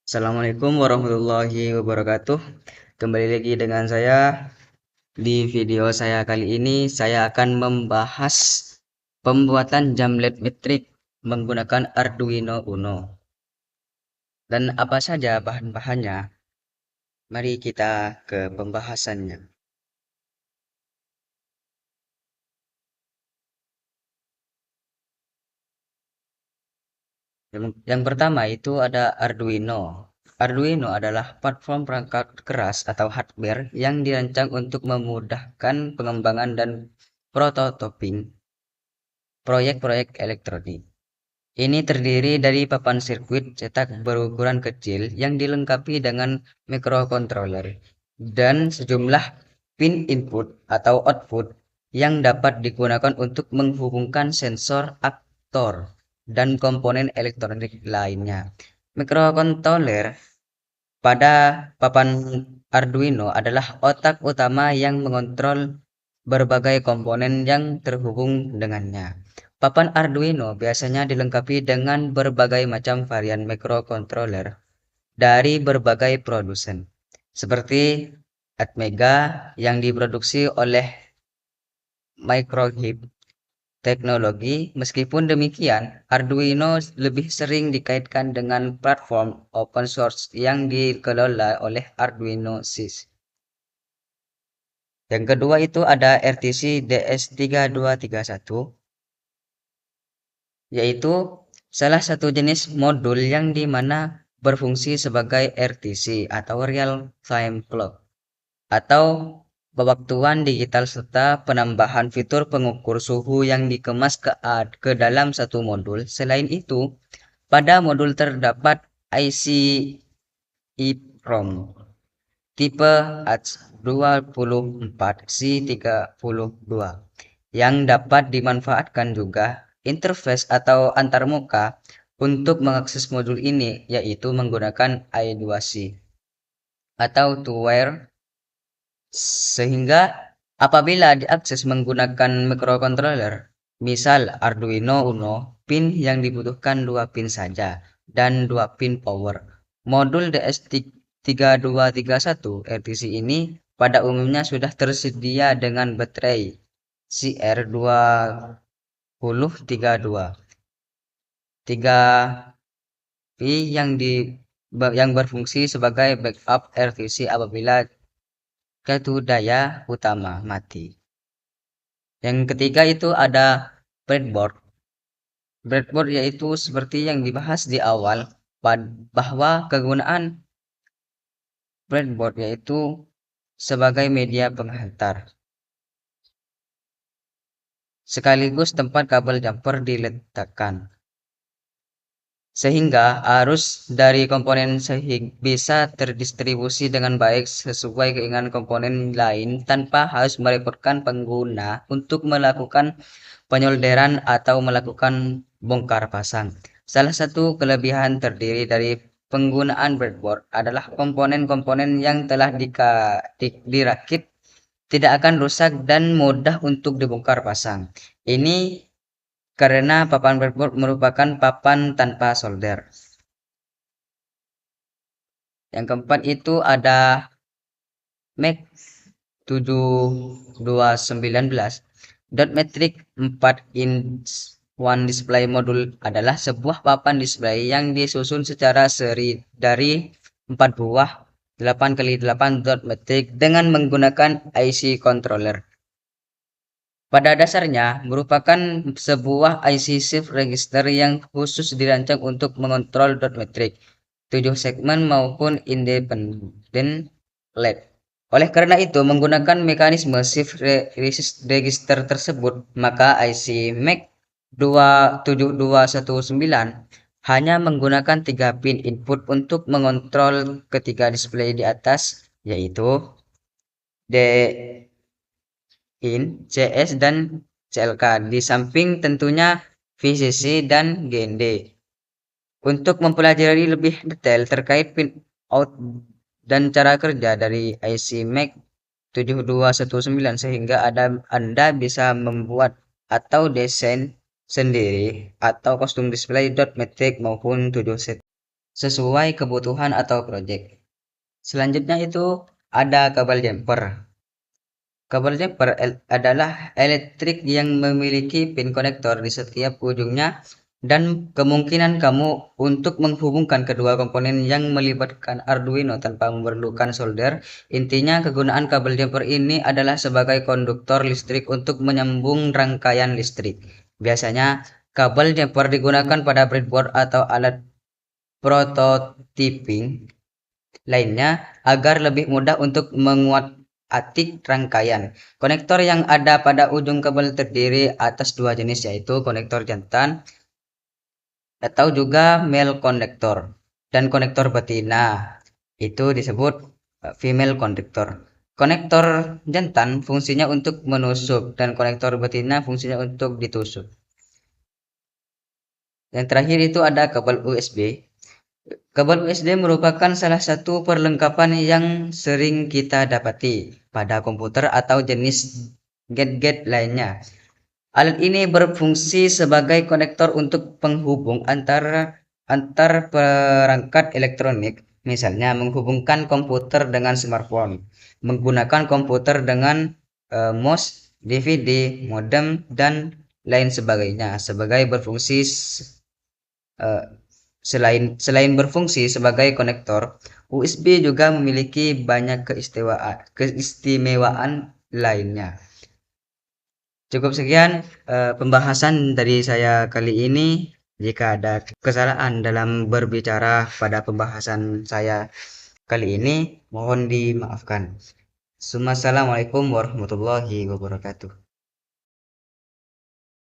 Assalamualaikum warahmatullahi wabarakatuh. Kembali lagi dengan saya. Di video saya kali ini, saya akan membahas pembuatan jam LED metrik menggunakan Arduino Uno. Dan apa saja bahan-bahannya? Mari kita ke pembahasannya. Yang pertama itu ada Arduino. Arduino adalah platform perangkat keras atau hardware yang dirancang untuk memudahkan pengembangan dan prototyping proyek-proyek elektronik. Ini terdiri dari papan sirkuit cetak berukuran kecil yang dilengkapi dengan microcontroller dan sejumlah pin input atau output yang dapat digunakan untuk menghubungkan sensor, aktor, dan komponen elektronik lainnya. Microcontroller pada papan Arduino adalah otak utama yang mengontrol berbagai komponen yang terhubung dengannya. Papan Arduino biasanya dilengkapi dengan berbagai macam varian microcontroller dari berbagai produsen, seperti Atmega yang diproduksi oleh Microchip Teknologi. Meskipun demikian, Arduino lebih sering dikaitkan dengan platform open source yang dikelola oleh Arduino SYS. Yang kedua itu ada RTC DS3231, yaitu salah satu jenis modul yang dimana berfungsi sebagai RTC atau Real Time Clock atau pewaktuan digital serta penambahan fitur pengukur suhu yang dikemas ke dalam satu modul. Selain itu, pada modul terdapat IC EEPROM tipe H24C32 yang dapat dimanfaatkan juga interface atau antarmuka untuk mengakses modul ini, yaitu menggunakan I2C atau two-wire, sehingga apabila diakses menggunakan microcontroller, misal Arduino Uno, pin yang dibutuhkan 2 pin saja dan 2 pin power. Modul DS3231 RTC ini pada umumnya sudah tersedia dengan baterai CR2032 3P yang berfungsi sebagai backup RTC apabila satu daya utama mati. Yang ketiga itu ada breadboard. Breadboard yaitu seperti yang dibahas di awal bahwa kegunaan breadboard yaitu sebagai media penghantar sekaligus tempat kabel jumper diletakkan, sehingga arus dari komponen bisa terdistribusi dengan baik sesuai keinginan komponen lain tanpa harus merepotkan pengguna untuk melakukan penyolderan atau melakukan bongkar pasang. Salah satu kelebihan terdiri dari penggunaan breadboard adalah komponen-komponen yang telah dirakit tidak akan rusak dan mudah untuk dibongkar pasang. Ini karena papan breadboard merupakan papan tanpa solder. Yang keempat itu ada Mac 7219. Dot Matrix 4-inch One Display Module adalah sebuah papan display yang disusun secara seri dari 4 buah 8x8 dot matrix dengan menggunakan IC controller. Pada dasarnya merupakan sebuah IC shift register yang khusus dirancang untuk mengontrol dot matrix 7 segmen maupun independent LED. Oleh karena itu, menggunakan mekanisme shift register tersebut, maka IC MAC 7219 hanya menggunakan 3 pin input untuk mengontrol ketiga display di atas, yaitu DIN, CS, dan CLK, di samping tentunya VCC dan GND. Untuk mempelajari lebih detail terkait pin out dan cara kerja dari IC MAC 7219 sehingga Anda bisa membuat atau desain sendiri atau custom display dot matrix maupun 7 set. sesuai kebutuhan atau proyek. Selanjutnya itu ada kabel jumper. Kabel jumper adalah elektrik yang memiliki pin konektor di setiap ujungnya dan kemungkinan kamu untuk menghubungkan kedua komponen yang melibatkan Arduino tanpa memerlukan solder. Intinya kegunaan kabel jumper ini adalah sebagai konduktor listrik untuk menyambung rangkaian listrik. Biasanya kabel jumper digunakan pada breadboard atau alat prototyping lainnya agar lebih mudah untuk menguat-atik rangkaian. Konektor yang ada pada ujung kabel terdiri atas dua jenis, yaitu konektor jantan atau juga male konektor dan konektor betina. Itu disebut female konektor. Konektor jantan fungsinya untuk menusuk dan konektor betina fungsinya untuk ditusuk. Yang terakhir itu ada kabel USB. Kabel USB merupakan salah satu perlengkapan yang sering kita dapati pada komputer atau jenis gadget lainnya. Alat ini berfungsi sebagai konektor untuk penghubung antar perangkat elektronik, misalnya menghubungkan komputer dengan smartphone, menggunakan komputer dengan mouse, DVD, modem, dan lain sebagainya. Selain berfungsi sebagai konektor, USB juga memiliki banyak keistimewaan lainnya. Cukup sekian pembahasan dari saya kali ini. Jika ada kesalahan dalam berbicara pada pembahasan saya kali ini, mohon dimaafkan. Assalamualaikum warahmatullahi wabarakatuh.